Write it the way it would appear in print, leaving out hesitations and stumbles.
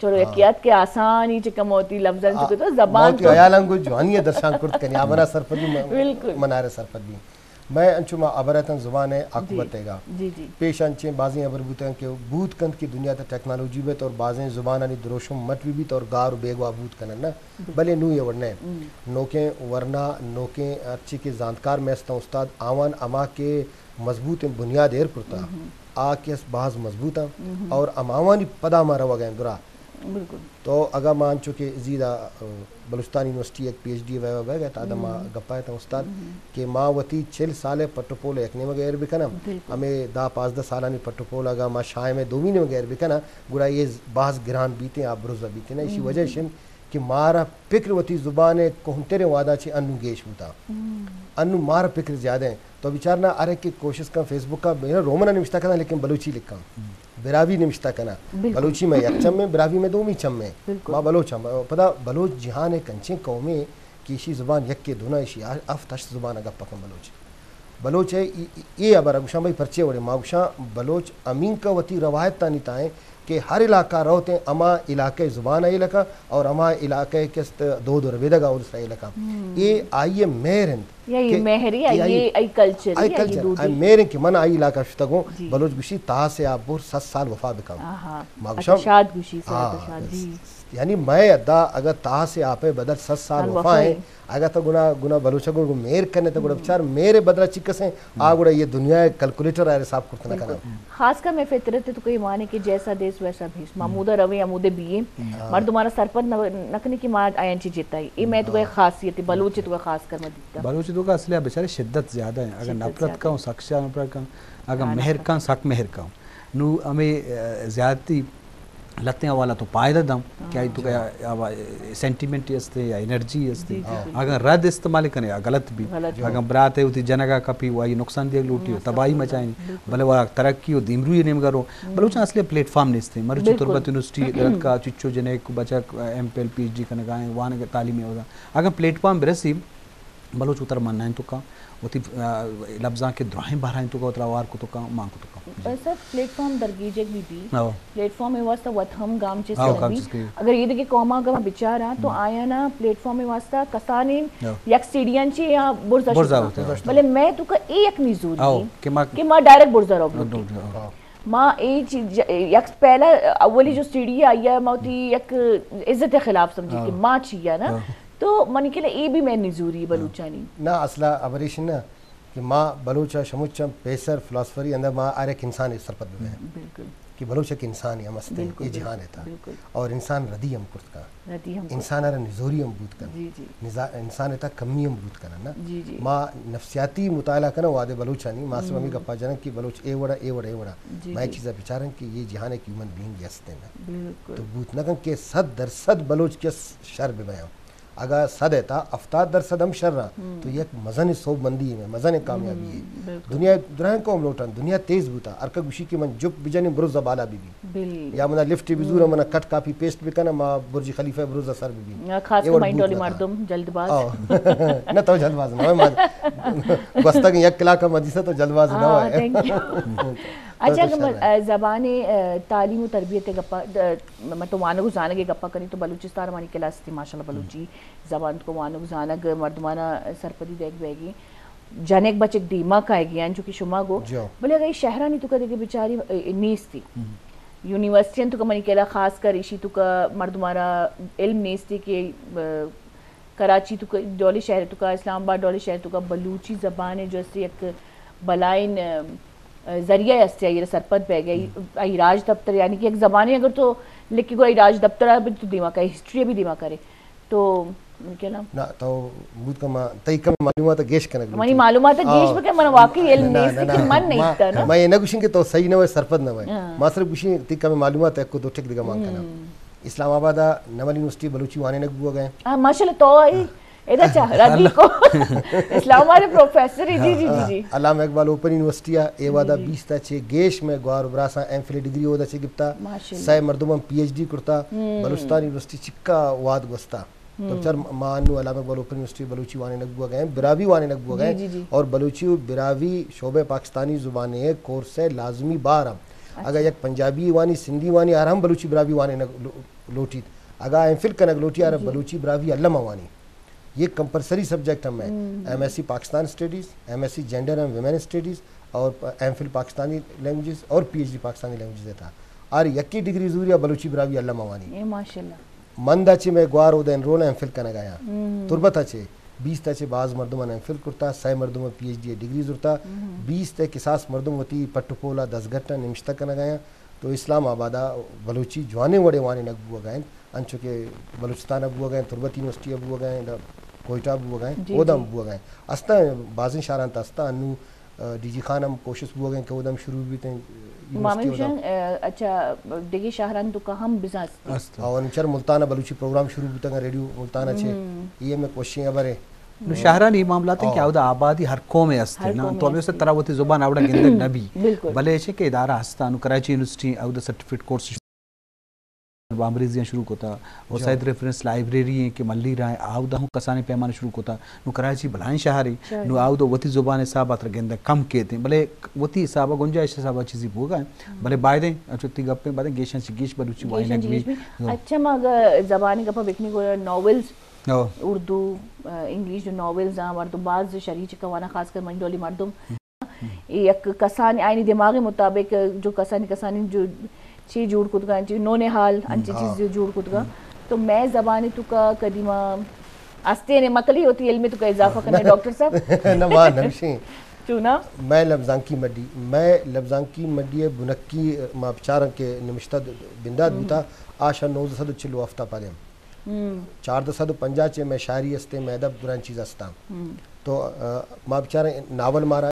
چلو یکیات کے آسانی چکم ہوتی لفظاً چکے تو زبان تو عیالان کو جوانی درشان کرت کنی آبرا سرپدی منار سرپدی میں انچو ما عبرتاً زبان ہے عقبت ہے گا پیش انچیں بازیں عبر بوتے ہیں کہ بوت کند کی دنیا تا ٹیکنالوجی بیت اور بازیں زبانانی دروشم مٹ بھی بیت اور گار و بیگوا بوت کنن نا بلے نو یہ ورنے نوکیں ورنہ نوکیں اچھی کے زاندکار میستا استاد آوان اما کے مضبوط بنیاد ایر پرتا آکیس بعض مضبوطا اور اماوانی پدا مارا وگئیں درا تو اگر مان چکے زیدہ بلوچستان یونیورسٹی ایک پی ایچ ڈی ویوہ بے گئے تا آدھا ماں گپائے تھا استاد کہ ماں وطی 40 سالے پٹوپول ایکنے وغیر بکنم ہمیں دا 15 سالانی پٹوپول اگا ماں شائع میں 2 مہینے وغیر بکنا گوڑا یہ بعض گران بیتے ہیں آپ بروزہ بیتے ہیں اسی وجہ شم کہ مارا پکر وطی زبان کو ہم تیرے وعدہ چھے انو گیش ہوتا انو مارا پکر زیادہ ہیں تو بیچارنا ارے کی کوشش کا فیس بک کا رومنہ نمشتہ کرنا لیکن بلوچی لکھا براوی نمشتہ کرنا بلوچی میں یک چم میں براوی میں 2 چم میں ماں بلوچ ہم پتہ بلوچ جہان کنچیں قومیں کی اسی زبان یک کے دونا اسی افتش زبان اگا پکم بلوچ ہے یہ ابر اگوشاں بھائی پرچے وڑے ماگوشاں بلوچ امین کا وطی روایت تانی تائیں کہ ہر علاقہ روتے ہیں اما علاقہ زبان آئی لکھا اور اما علاقہ کست دو ربیدہ گا اور دوسرا علاقہ یہ آئیے میرند یہ مہری آئی کلچر آئی میرند کہ من آئی علاقہ شتگوں بلوچ گوشی تا سے آپ بور 7 سال وفا بکم شاد گوشی یعنی میں ادا اگر تا سے آپ بدل 7 سال وفا ہیں اگر تو گناہ بلوچہ کو میر کرنے تو گوڑا بچار میرے بدلہ چکس ہیں آگوڑا یہ دنیا کلکولیٹر آئے صاحب کرتنا کرنا خاص کر میں فطرت تو کوئی مانے کہ جیسا دیس ویسا بھیس معمودہ روی عمودہ بیئے مردمانا سرپد نکنے کی ماں آئین چی جیتا ہے یہ میں تو کوئی خاصیت ہے بلوچی تو کوئی خاص کر میں دیتا بلوچی تو کا اصلیہ بچارے شدت زیادہ ہیں اگر نفرت کا ہوں سخشہ نفرت کا ہوں اگر مہر کا ہوں سخت مہر کا ہوں نو ہمیں زیادتی لتے والا تو پائدہ دم کیا تو سینٹیمنٹ استے یا انرجی استے اگر رد استعمال کرنے یا غلط بھی اگر برات ہے ہوتی جنگا کپی وائی نقصان دیا لوٹی ہو تباہی مچائیں بلے وہ ترقی ہو دیمروی نیم کرو بلوچاں اصلی پلیٹ فارم نیستے مرچی تربت یونیورسٹی رد کا چچو جنے کو بچہ M P L P H D کا نگائیں وہاں کے تعلیمی ہوگا اگر پلیٹ فارم برسی بلوچ اتر ماننا ہے تو کا وہ لفظاں کے دراہیں بہرائیں تو کا اتراوار کو تو کا ماں کو تو کا سر پلیٹ فارم درگیجک بھی پلیٹ فارم میں واسطہ وطہم گام چیز بھی اگر یہ دیکھیں قومہ کا بچارا تو آیا نا پلیٹ فارم میں واسطہ کسانین یک سیڈیاں چی یا برزہ شکا بلے میں تو کا ایک نیزوری کہ ماں ڈائریکٹ برزہ رو بلوٹی ماں یک پہلا اولی جو سیڈی آئی ہے ماں ہوتی یک عزت خلاف سمجھی کہ ماں چیا نا تو منی کے لئے ای بھی میں نزوری بلوچانی نا اصلا عبریشن نا کہ ماں بلوچہ شموچہ پیسر فلاسفری اندر ماں آر ایک انسان سرپد ہوئے ہیں کہ بلوچہ ایک انسان ہی ہم استے یہ جہان ہے تھا اور انسان ردی ہم کرت کا انسان آرہ نزوری ہم بود کرنا انسان ہے کمی ہم بود کرنا ماں نفسیاتی مطالعہ کرنا وعدے بلوچانی ماں سے ہمیں گپا جانا کہ بلوچ اے وڑا اے وڑا اے وڑا میں ایک چیزہ بچارن کہ یہ جہان ایک ہیومن بینگ یستے ہیں تو بود نکن کہ 100% بلوچ کے شر بے بیاں اگر 100 ہے تا 70% ہم شر رہا تو یہ ایک مزن صوب مندی ہے مزن کامیابی ہے دنیا درہن قوم لوٹن دنیا تیز بوتا ارکا گوشی کی من جب بجانی بروزہ بالا بھی یا منا لفٹ بھی زورا منا کٹ کاپی پیسٹ بھی کنا ما برج خلیفہ بروزہ سر بھی خاص کر مائنڈ والی مردم جلد باز نہ تو جلد باز نہ ہوئے بستا کہ یک کلا کا مدیسہ تو جلد باز نہ ہوئے اچھا اگر زبان تعلیم و تربیت گپا تو وانگو زانگ گپا کریں تو بلوچستان ہماری کلاس تھی ماشاءاللہ بلوچی زبان کو وانگو زانگ مردمانہ سرپدی دیکھ بے گی جانیک بچک دیما کھائے گی جو کہ شما گو بلے اگر شہرانی تو کدے کہ بیچاری نیس تھی یونیورسٹین تو کا منی کلا خاص کر ایشی تو کا مردمانہ علم نیس تھی کہ کراچی تو کا ڈولی شہر تو کا اسلام آباد ڈولی شہر تو کا بلوچی زبان جو اس ایک بلائن ذریعہ استے یہ سرپد پہ گئی ای راج دفتر یعنی کہ ایک زبانی اگر تو لکھی گو ای راج دفتر ہے تو دیما کرے ہسٹری بھی دیما کرے تو کیا نام نا تو بود کا ماں تئی کم معلومات گیش کرنے منی معلومات گیش بکے من واقعی علم نہیں اس کی من نہیں تھا نا میں یہ نہ گوشیں کہ تو صحیح نہ ہوئے سرپد نہ ہوئے ماں صرف گوشیں تئی کم معلومات ہے کو دو ٹک دیگا مانگ کرنا اسلام آبادہ نمال یونیورسٹی بلوچی وانے نگو گئے ماشاءاللہ تو آئی ادھا چاہ ردی کو اسلام آباد پروفیسر جی جی جی علامہ اقبال اوپن یونیورسٹی اے وعدہ 20 تا چھے گیش میں گوار براسا ایم فل ڈگری ہودا چھے گپتا سائے مردمان پی ایچ ڈی کرتا بلوچستان یونیورسٹی چکا واد گستا تو چر مانو علامہ اقبال اوپن یونیورسٹی بلوچی وانے نگو گئے براوی وانے نگو گئے اور بلوچی و براوی شعبہ پاکستانی زبانے کورس لازمی بارم اگر یک پنجابی وانی سندھی وانی آرام بلوچی براوی وانی لوٹی اگر ایم فل کنگ لوٹی آرام بلوچی براوی علامہ وانی. یہ کمپلسری سبجیکٹ ہم ہے. M S C Pakistan studies, M S C gender and women studies, اور ایم فل پاکستانی لینگویجز اور P H D Pakistani languages تھا. اور یکی ڈگری زوریا بلوچی براوی علامہ وانی. ماشاءاللہ مندا چے میں گوار او دین رول ایم فل کنگ آیا. تربت چے 20 تے بعض مردمان ایم فل کرتا, 100 مردم پی ایچ ڈی ڈگری زورتا, 20 تے قصاص مردم ہوتی پٹپولا 10 گھٹا نمشتہ کنگ آیا. تو اسلام آبادہ بلوچی جوانے وڑے وانے نگبو گئیں انچو کہ بلوچستان ابو گئیں, تربت یونیورسٹی ابو گئیں, کوئٹہ ابو گئیں, اودم ابو گئیں. استا بازن شاران تا استا انو ڈی جی خان ہم کوشش بو گئیں کہ اودم شروع بھی تھیں مامی شان. اچھا دیگی شہران تو کا ہم بزنس اور انچر ملتانہ بلوچی پروگرام شروع بھی تھا ریڈیو ملتانہ چھے. یہ میں کوششیں ابرے شہران یہ معاملات ہیں کہ آودہ آبادی ہر قوم ہستے نا, تو ہمیں سے تراوتی زبان آوڑا گندگ نبی بلے چھے کہ ادارہ ہستا نو کراچی یونیورسٹی آودہ سرٹیفکیٹ کورس بامریزیاں شروع ہوتا, اور سائد ریفرنس لائبریری ہیں کہ ملی رہا ہے آودہ ہوں کسانے پیمانے شروع ہوتا. نو کراچی بلائیں شہری نو آودہ وطی زبان حسابات رگندہ کم کہتے ہیں, بلے وطی حسابہ گنجائش حسابہ چیزی بھوگا ہیں, بلے بائدیں اچھوتی گپیں بائدیں گیشن سے گیش بلوچی وائنگ بھی. اچھا ماں زبانی گپا بکنے کو ناولز اردو انگلیش جو ناولز ہیں مردم باز شریع چکوانا خاص کر منڈولی مردم یک کسانی آئینی دماغی مطابق جو کسانی جو چی جوڑ کت گا انچی نونے حال انچی چیز جوڑ کت گا. تو میں زبانی تو کا قدیمہ آستے نے مکلی ہوتی علمی تو کا اضافہ کرنے ڈاکٹر صاحب نمان ہمشیں چونا میں لبزان کی مڈی بنکی مابچارن کے نمشتہ بنداد بوتا آشا 940 ہفتہ پالیم 450 چے میں شاعری استے میں ادب بران چیز استا. تو مابچارن ناول مارا